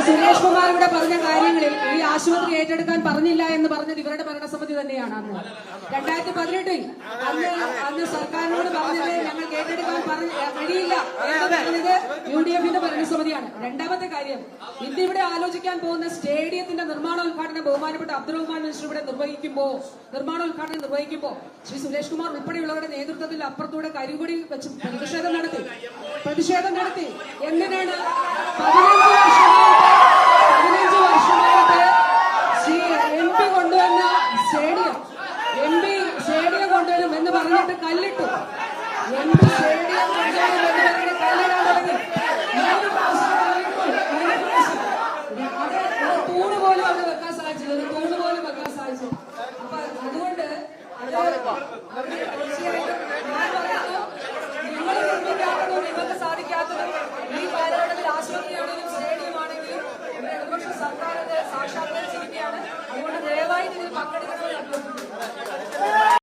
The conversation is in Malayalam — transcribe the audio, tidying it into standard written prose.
സുരേഷ് കുമാർ ഇവിടെ പറഞ്ഞ കാര്യങ്ങളിൽ ഈ ആശുപത്രി ഏറ്റെടുക്കാൻ പറഞ്ഞില്ല എന്ന് പറഞ്ഞത് ഇവരുടെ ഭരണസമിതി തന്നെയാണ്. അന്ന് 2018 അന്ന് സർക്കാരിനോട് പറഞ്ഞത് ഞങ്ങൾക്ക് ഏറ്റെടുക്കാൻ കഴിയില്ല എന്ന് പറഞ്ഞത് UDF-ന്റെ ഭരണസമിതിയാണ്. രണ്ടാമത്തെ കാര്യം, ഇന്നിവിടെ ആലോചിക്കാൻ പോകുന്ന സ്റ്റേഡിയത്തിന്റെ നിർമ്മാണോദ്ഘാടനം ബഹുമാനപ്പെട്ട അബ്ദുറഹ്മാൻ മിനിസ്റ്റർ ഇവിടെ നിർമ്മാണോദ്ഘാടനം നിർവഹിക്കുമ്പോൾ ശ്രീ സുരേഷ് കുമാർ ഉൾപ്പെടെയുള്ളവരുടെ നേതൃത്വത്തിൽ അപ്പുറത്തൂടെ കരിങ്കൊടി വെച്ച് പ്രതിഷേധം നടത്തി. എന്തിനാണ് 15 വർഷമായി